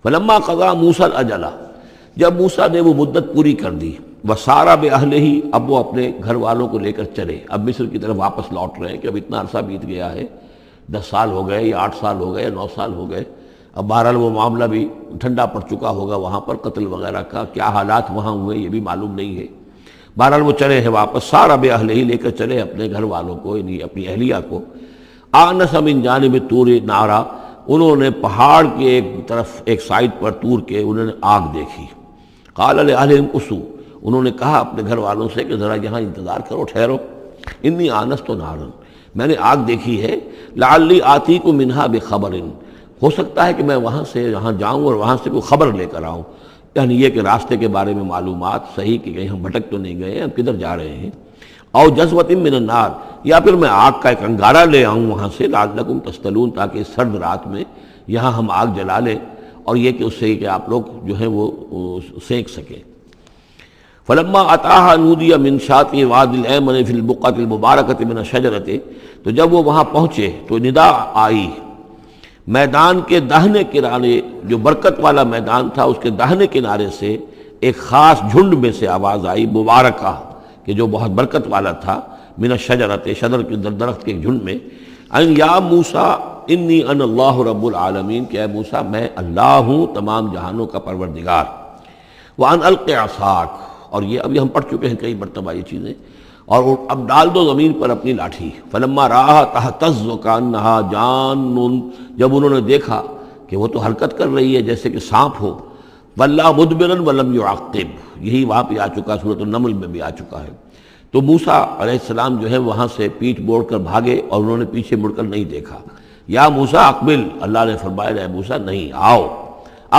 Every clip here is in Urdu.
فلما قضا موسیٰ الاجل، جب موسیٰ نے وہ مدت پوری کر دی، وسارا باہلہ، اب وہ اپنے گھر والوں کو لے کر چلے، اب مصر کی طرف واپس لوٹ رہے ہیں کہ اب اتنا عرصہ بیت گیا ہے، 10 سال ہو گئے یا 8 سال ہو گئے یا 9 سال ہو گئے، اب بہرحال وہ معاملہ بھی ٹھنڈا پڑ چکا ہوگا، وہاں پر قتل وغیرہ کا کیا حالات وہاں ہوئے یہ بھی معلوم نہیں ہے۔ بہرحال وہ چلے ہیں واپس، سارا باہلہ لے کر چلے اپنے گھر والوں کو، یعنی اپنی اہلیہ کو۔ آنس من جانب طور نارا، انہوں نے پہاڑ کے ایک طرف ایک سائڈ پر طور کے انہوں نے آگ دیکھی۔ قال لأہلہم اسو، انہوں نے کہا اپنے گھر والوں سے کہ ذرا یہاں انتظار کرو، ٹھہرو، انی آنست نارا، میں نے آگ دیکھی ہے، لعلی آتیکم منہا بخبر، ہو سکتا ہے کہ میں وہاں سے یہاں جاؤں اور وہاں سے کوئی خبر لے کر آؤں، یعنی یہ کہ راستے کے بارے میں معلومات صحیح کہ کہیں ہم بھٹک تو نہیں گئے، ہم کدھر جا رہے ہیں، او جذوۃ من النار، یا پھر میں آگ کا ایک انگارہ لے آؤں وہاں سے، لعلکم تصطلون، تاکہ اس سرد رات میں یہاں ہم آگ جلا لیں، اور یہ کہ اس سے کہ آپ لوگ جو ہیں وہ سینک سکیں۔ فلما اتاها نودی من شاطئ وادی الایمن فی البقعۃ المبارکۃ من الشجرۃ، تو جب وہ وہاں پہنچے تو ندا آئی، میدان کے داہنے کنارے، جو برکت والا میدان تھا اس کے داہنے کنارے سے ایک خاص جھنڈ میں سے آواز آئی، مبارکہ، کہ جو بہت برکت والا تھا، من الشجرۃ، شجر کے درخت کے جھنڈ میں، ان یا موسیٰ انی انا اللہ رب العالمین، کہ اے موسیٰ میں اللہ ہوں تمام جہانوں کا پروردگار، وان الق عصاک، اور یہ ابھی ہم پڑھ چکے ہیں کئی مرتبہ یہ چیزیں، اور اب ڈال دو زمین پر اپنی لاٹھی۔ فلما رآہا تہتز کانہا جان، جب انہوں نے دیکھا کہ وہ تو حرکت کر رہی ہے جیسے کہ سانپ ہو، ولا مدبرا ولم یعقب، یہی وہاں پہ آ چکا، سورۃ النمل میں بھی آ چکا ہے۔ تو موسیٰ علیہ السلام جو ہے وہاں سے پیٹھ موڑ کر بھاگے اور انہوں نے پیچھے مڑ کر نہیں دیکھا۔ یا موسیٰ اقبل، اللہ نے فرمایا اے موسیٰ نہیں، آؤ،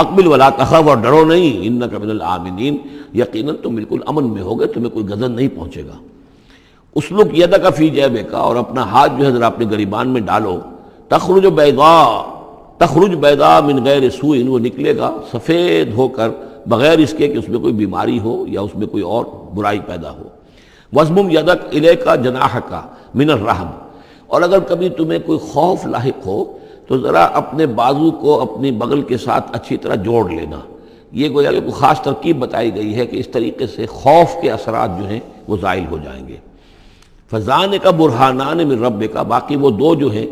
اقبل ولا تخف، اور ڈرو نہیں، انک من الآمنین، یقیناً تم بالکل امن میں ہوگے، تمہیں کوئی غضب نہیں پہنچے گا۔ اسلک یدک فی جیبک، اور اپنا ہاتھ جو ہے ذرا اپنے گریبان میں ڈالو، تخرج بیضاء من غیر سوء، وہ نکلے گا سفید ہو کر بغیر اس کے کہ اس میں کوئی بیماری ہو یا اس میں کوئی اور برائی پیدا ہو۔ وَاضْمُمْ يَدَكَ إِلَيْكَ جَنَاحَكَ مِنَ الرَّحْمِ، اور اگر کبھی تمہیں کوئی خوف لاحق ہو تو ذرا اپنے بازو کو اپنی بغل کے ساتھ اچھی طرح جوڑ لینا۔ یہ گویا کہ کوئی خاص ترکیب بتائی گئی ہے کہ اس طریقے سے خوف کے اثرات جو ہیں وہ زائل ہو جائیں گے۔ فَذَانِكَ بُرْهَانَانِ مِن رَبِّكَ، باقی وہ دو جو ہیں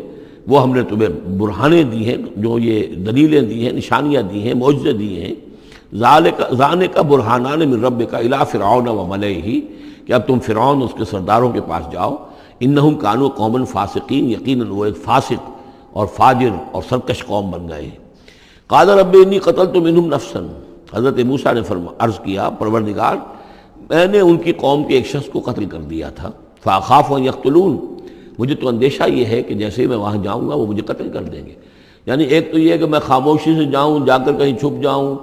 وہ ہم نے تمہیں برہانے دی ہیں، جو یہ دلیلیں دی ہیں، نشانیاں دی ہیں، معجزے دیے ہیں۔ ذَانِكَ بُرْهَانَانِ مِن رَبِّكَ إِلَىٰ فِرْعَوْنَ وَمَلَئِهِ، کہ اب تم فرعون اس کے سرداروں کے پاس جاؤ، انہم کانوا قوما فاسقین، یقیناً وہ ایک فاسق اور فاجر اور سرکش قوم بن گئے ہیں۔ قال رب انی قتلت منہم نفسا، حضرت موسیٰ نے عرض کیا پروردگار میں نے ان کی قوم کے ایک شخص کو قتل کر دیا تھا، فاخاف ان یقتلون، مجھے تو اندیشہ یہ ہے کہ جیسے ہی میں وہاں جاؤں گا وہ مجھے قتل کر دیں گے۔ یعنی ایک تو یہ کہ میں خاموشی سے جاؤں، جا کر کہیں چھپ جاؤں،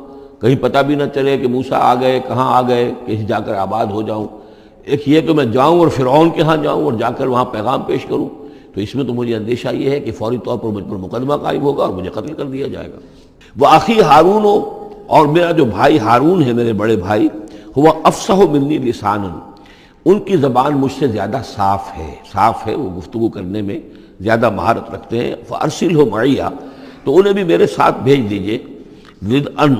کہیں پتہ بھی نہ چلے کہ موسیٰ آ گئے، کہاں آ گئے، کہیں جا کر آباد ہو جاؤں۔ ایک یہ کہ میں جاؤں اور فرعون کے ہاں جاؤں اور جا کر وہاں پیغام پیش کروں، تو اس میں تو مجھے اندیشہ یہ ہے کہ فوری طور پر مجھ پر مقدمہ قائم ہوگا اور مجھے قتل کر دیا جائے گا۔ وَأَخِي ہارون، اور میرا جو بھائی ہارون ہے، میرے بڑے بھائی، ہوا افصح منی لسانا، ان کی زبان مجھ سے زیادہ صاف ہے، وہ گفتگو کرنے میں زیادہ مہارت رکھتے ہیں۔ فَأَرْسِلْهُ مَعِيَّ، تو انہیں بھی میرے ساتھ بھیج دیجئے، رِدْءً،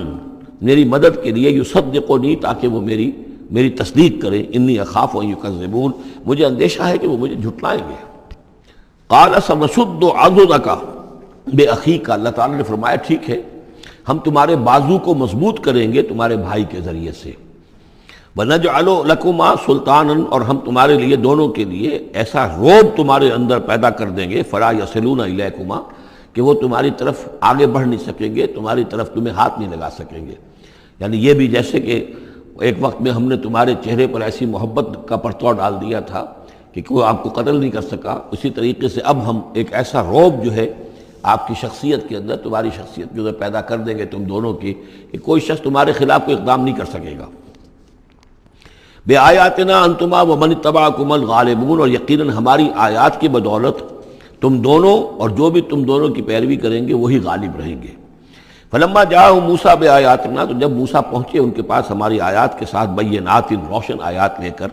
میری مدد کے لیے، یصدقنی، تاکہ وہ میری تصدیق کریں، انی اخاف ان یکذبون، مجھے اندیشہ ہے کہ وہ مجھے جھٹلائیں گے۔ قال سنشد عضدک باخیک، اللہ تعالیٰ نے فرمایا ٹھیک ہے، ہم تمہارے بازو کو مضبوط کریں گے تمہارے بھائی کے ذریعے سے۔ وَنَجْعَلُ لَكُمَا سُلْطَانًا، اور ہم تمہارے لیے دونوں کے لیے ایسا روب تمہارے اندر پیدا کر دیں گے، فَلَا يَصِلُونَ إِلَيْكُمَا، کہ وہ تمہاری طرف آگے بڑھ نہیں سکیں گے، تمہاری طرف تمہیں ہاتھ نہیں لگا سکیں گے۔ یعنی یہ بھی جیسے کہ ایک وقت میں ہم نے تمہارے چہرے پر ایسی محبت کا پرتو ڈال دیا تھا کہ کوئی آپ کو قتل نہیں کر سکا، اسی طریقے سے اب ہم ایک ایسا روب جو ہے آپ کی شخصیت کے اندر، تمہاری شخصیت جو ہے پیدا کر دیں گے تم دونوں کی، کہ کوئی شخص تمہارے خلاف کوئی اقدام نہیں کر سکے گا۔ بِآیاتنا انتما ومن اتبعکم الغالبون، اور یقیناً ہماری آیات کی بدولت تم دونوں اور جو بھی تم دونوں کی پیروی کریں گے وہی غالب رہیں گے۔ فلما جاءهم موسیٰ بآیاتنا، تو جب موسیٰ پہنچے ان کے پاس ہماری آیات کے ساتھ، بینات، روشن آیات لے کر،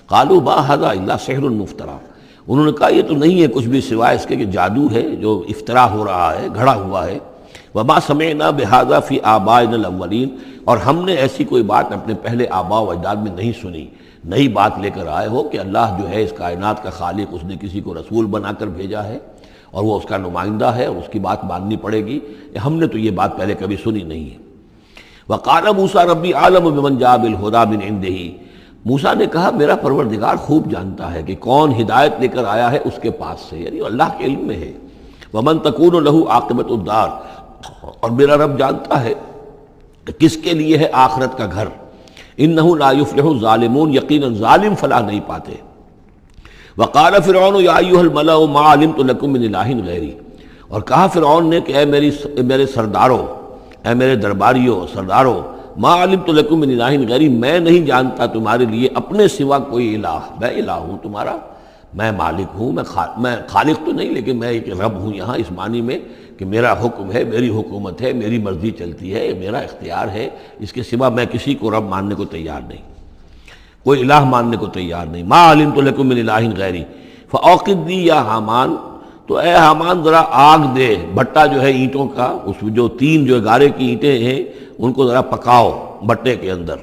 قالوا ما ھذا الا سحر مفترا، انہوں نے کہا یہ تو نہیں ہے کچھ بھی سوائے اس کے کہ جادو ہے جو افطرا ہو رہا ہے، گھڑا ہوا ہے۔ وما سمعنا بہذا فی آبائنا الاولین، اور ہم نے ایسی کوئی بات اپنے پہلے آباء و اجداد میں نہیں سنی۔ نئی بات لے کر آئے ہو کہ اللہ جو ہے اس کائنات کا خالق، اس نے کسی کو رسول بنا کر بھیجا ہے اور وہ اس کا نمائندہ ہے اور اس کی بات ماننی پڑے گی، ہم نے تو یہ بات پہلے کبھی سنی نہیں ہے۔ وقال موسیٰ ربی عالم بمن جاء بالہدی من عنده، موسیٰ نے کہا میرا پروردگار خوب جانتا ہے کہ کون ہدایت لے کر آیا ہے اس کے پاس سے، یعنی اللہ کے علم میں ہے۔ ومن تکون له عاقبۃ الدار، اور میرا رب جانتا ہے کہ کس کے لیے ہے آخرت کا گھر۔ انہ لا یفلح الظالمون، یقیناً ظالم فلاح نہیں پاتے۔ وقال فرعون یا ایھا الملأ ما علمت لکم من الہ غیری، اور کہا فرعون نے کہ اے میرے سرداروں، اے میرے درباریوں سرداروں، ما علمت لکم من الہ غیری، میں نہیں جانتا تمہارے لیے اپنے سوا کوئی الہ، میں الہ ہوں تمہارا، میں مالک ہوں، میں خالق تو نہیں لیکن میں ایک رب ہوں یہاں اس معنی میں کہ میرا حکم ہے، میری حکومت ہے، میری مرضی چلتی ہے، میرا اختیار ہے، اس کے سوا میں کسی کو رب ماننے کو تیار نہیں، کوئی الہ ماننے کو تیار نہیں۔ ما علمت لکم من الہ غیری فاوقد لی یا حامان، تو اے حامان ذرا آگ دے، بھٹا جو ہے اینٹوں کا، اس جو تین جو گارے کی اینٹیں ہیں ان کو ذرا پکاؤ بٹے کے اندر،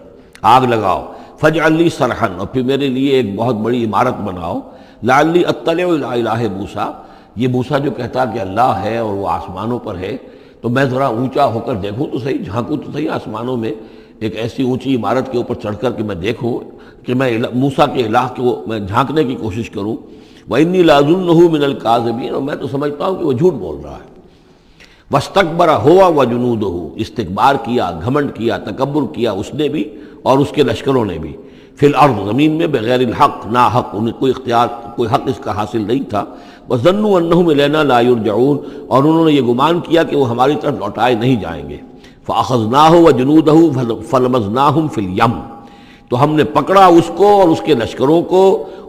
آگ لگاؤ، فاجعل لی صرحا، اور پھر میرے لیے ایک بہت بڑی عمارت بناؤ، لعلی اطلع الی الہ موسیٰ، یہ موسیٰ جو کہتا کہ اللہ ہے اور وہ آسمانوں پر ہے، تو میں ذرا اونچا ہو کر دیکھوں تو صحیح، جھانکوں تو صحیح آسمانوں میں، ایک ایسی اونچی عمارت کے اوپر چڑھ کر کہ میں دیکھوں کہ میں موسیٰ کے الہ کو میں جھانکنے کی کوشش کروں۔ وَإِنِّي لَأَظُنُّهُ مِنَ الْكَاذِبِينَ، اور میں تو سمجھتا ہوں کہ وہ جھوٹ بول رہا ہے۔ وَاسْتَكْبَرَ هُوَ وَجُنُودُهُ، استکبار کیا، گھمنڈ کیا، تکبر کیا اس نے بھی اور اس کے لشکروں نے بھی، فی الارض، زمین میں، بغیر الحق، نا حق، انہیں کوئی اختیار، کوئی حق اس کا حاصل نہیں تھا۔ وَظَنُّوا أَنَّهُمْ إِلَيْنَا لَا يُرْجَعُونَ، اور انہوں نے یہ گمان کیا کہ وہ ہماری طرف لوٹائے نہیں جائیں گے۔ فَأَخَذْنَاهُ وَجُنُودَهُ فَلَمَزْنَاهُمْ فِي الْيَمِّ، تو ہم نے پکڑا اس کو اور اس کے لشکروں کو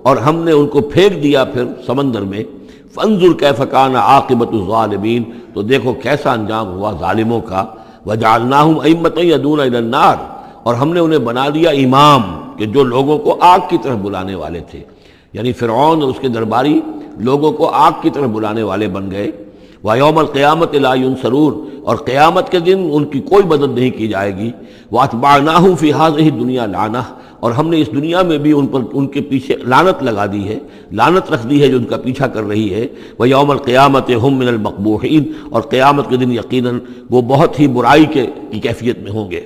اور ہم نے ان کو پھینک دیا پھر سمندر میں۔ فانظر کیف کان عاقبۃ الظالمین، تو دیکھو کیسا انجام ہوا ظالموں کا۔ وجعلناہم ائمۃ یدعون الی النار، اور ہم نے انہیں بنا دیا امام کہ جو لوگوں کو آگ کی طرف بلانے والے تھے، یعنی فرعون اور اس کے درباری لوگوں کو آگ کی طرف بلانے والے بن گئے۔ وَيَوْمَ الْقِيَامَةِ لَا يُنصَرُونَ، اور قیامت کے دن ان کی کوئی مدد نہیں کی جائے گی۔ وَأَتْبَعْنَاهُمْ فِي هَذِهِ الدُّنْيَا لَعْنَةً، اور ہم نے اس دنیا میں بھی ان کے پیچھے لعنت لگا دی ہے، لعنت رکھ دی ہے جو ان کا پیچھا کر رہی ہے۔ وَيَوْمَ الْقِيَامَةِ هُمْ مِنَ الْمَقْبُوحِينَ، اور قیامت کے دن یقیناً وہ بہت ہی برائی کی کیفیت میں ہوں گے۔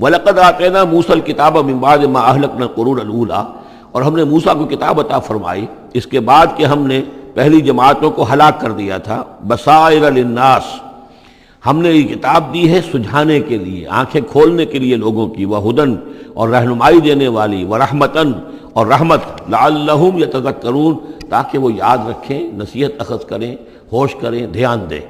وَلَقَدْ آتَيْنَا مُوسَى الْكِتَابَ مِن بَعْدِ مَا أَهْلَكْنَا الْقُرُونَ الْأُولَىٰ، اور ہم نے موسیٰ کو کتاب عطا فرمائی اس کے بعد کہ ہم نے پہلی جماعتوں کو ہلاک کر دیا تھا۔ بصائر للناس، ہم نے یہ کتاب دی ہے سجھانے کے لیے، آنکھیں کھولنے کے لیے لوگوں کی، وہدن، اور رہنمائی دینے والی، ورحمتن، اور رحمت، لعلہم یتذکرون، تاکہ وہ یاد رکھیں، نصیحت اخذ کریں، ہوش کریں، دھیان دیں۔